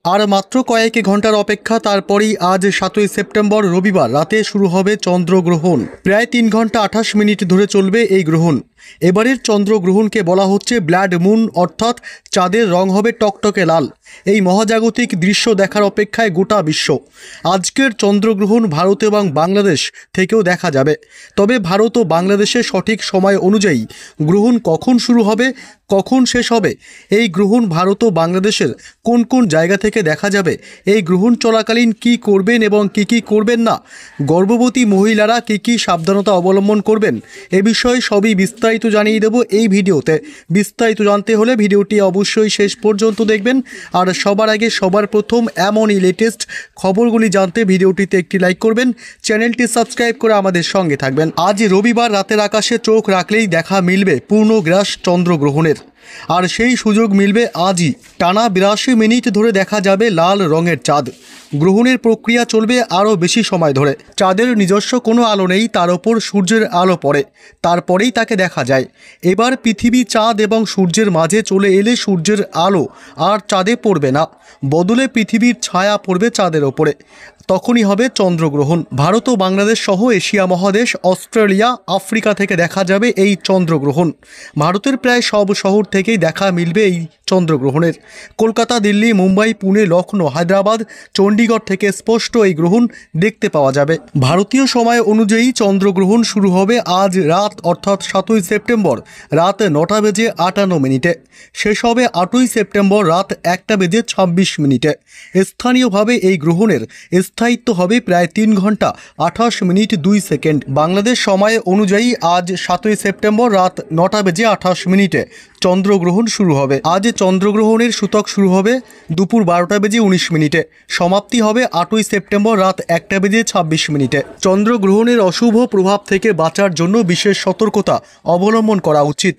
আর মাত্র কয়েক ঘন্টার অপেক্ষা, তারপরেই আজ 7ই সেপ্টেম্বর রবিবার রাতে শুরু হবে চন্দ্রগ্রহণ। প্রায় 3 ঘন্টা 28 মিনিট ধরে চলবে এই গ্রহণ। এবারের চন্দ্রগ্রহণকে বলা হচ্ছে ব্লাড মুন, অর্থাৎ চাঁদের রং হবে টকটকে লাল। এই মহাজাগতিক দৃশ্য দেখার অপেক্ষায় গোটা বিশ্ব। আজকের চন্দ্রগ্রহণ ভারত এবং বাংলাদেশ থেকেও দেখা যাবে। তবে ভারত ও বাংলাদেশের সঠিক সময় অনুযায়ী গ্রহণ কখন শুরু হবে, কখন শেষ হবে, এই গ্রহণ ভারত ও বাংলাদেশের কোন কোন জায়গা থেকে দেখা যাবে, এই গ্রহণ চলাকালীন কি করবেন এবং কি করবেন না, গর্ভবতী মহিলারা কি সাবধানতা অবলম্বন করবেন, এ বিষয়ে সবই বিস্তারিত জানিয়ে দেব এই ভিডিওতে। বিস্তারিত জানতে হলে ভিডিওটি অবশ্যই শেষ পর্যন্ত দেখবেন। আর সবার আগে সবার প্রথম এমনই লেটেস্ট খবরগুলি জানতে ভিডিওটিতে একটি লাইক করবেন, চ্যানেলটি সাবস্ক্রাইব করে আমাদের সঙ্গে থাকবেন। আজ রবিবার রাতের আকাশে চোখ রাখলেই দেখা মিলবে পূর্ণগ্রাস চন্দ্রগ্রহণের। আর সেই সুযোগ মিলবে আজই। টানা 82 মিনিট ধরে দেখা যাবে লাল রঙের চাঁদ। গ্রহণের প্রক্রিয়া চলবে আরও বেশি সময় ধরে। চাঁদের নিজস্ব কোনো আলো নেই, তার ওপর সূর্যের আলো পড়ে, তারপরেই তাকে দেখা যায়। এবার পৃথিবী চাঁদ এবং সূর্যের মাঝে চলে এলে সূর্যের আলো আর চাঁদে পড়বে না, বদলে পৃথিবীর ছায়া পড়বে চাঁদের ওপরে। তখনই হবে চন্দ্রগ্রহণ। ভারত ও বাংলাদেশ সহ এশিয়া মহাদেশ, অস্ট্রেলিয়া, আফ্রিকা থেকে দেখা যাবে এই চন্দ্রগ্রহণ। ভারতের প্রায় সব শহর থেকেই দেখা মিলবে এই চন্দ্রগ্রহণের। কলকাতা, দিল্লি, মুম্বাই, পুনে, লখনৌ, হায়দ্রাবাদ, চণ্ডীগড় থেকে স্পষ্ট এই গ্রহণ দেখতে পাওয়া যাবে। ভারতীয় সময় অনুযায়ী চন্দ্রগ্রহণ শুরু হবে আজ রাত, অর্থাৎ 7ই সেপ্টেম্বর রাত 9টা বেজে 58 মিনিটে। শেষ হবে 8ই সেপ্টেম্বর রাত 1টা বেজে 26 মিনিটে। স্থানীয়ভাবে এই গ্রহণের স্থায়িত্ব হবে প্রায় 3 ঘন্টা 28 মিনিট 2 সেকেন্ড। বাংলাদেশ সময় অনুযায়ী আজ 7ই সেপ্টেম্বর রাত 9টা বেজে 28 মিনিটে চন্দ্রগ্রহণ শুরু হবে। আজ চন্দ্রগ্রহণের সূতক শুরু হবে দুপুর 12টা বেজে 19 মিনিটে, সমাপ্তি হবে 8ই সেপ্টেম্বর রাত 1টা বেজে 26 মিনিটে। চন্দ্রগ্রহণের অশুভ প্রভাব থেকে বাঁচার জন্য বিশেষ সতর্কতা অবলম্বন করা উচিত।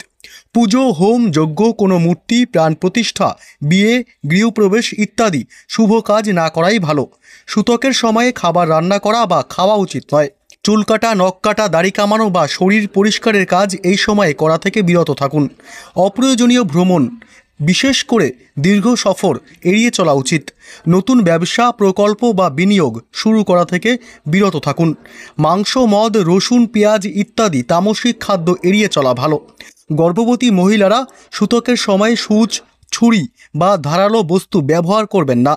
পুজো, হোম, যজ্ঞ, কোনো মূর্তি, প্রাণ প্রতিষ্ঠা, বিয়ে, গৃহপ্রবেশ ইত্যাদি শুভ কাজ না করাই ভালো। সূতকের সময়ে খাবার রান্না করা বা খাওয়া উচিত নয়। চুল কাটা, নখ কাটা, দাড়ি কামানো বা শরীর পরিষ্কারের কাজ এই সময়ে করা থেকে বিরত থাকুন। অপ্রয়োজনীয় ভ্রমণ, বিশেষ করে দীর্ঘ সফর এড়িয়ে চলা উচিত। নতুন ব্যবসা, প্রকল্প বা বিনিয়োগ শুরু করা থেকে বিরত থাকুন। মাংস, মদ, রসুন, পেঁয়াজ ইত্যাদি তামসিক খাদ্য এড়িয়ে চলা ভালো। গর্ভবতী মহিলারা সূতকের সময় সূচ, ছুরি বা ধারালো বস্তু ব্যবহার করবেন না।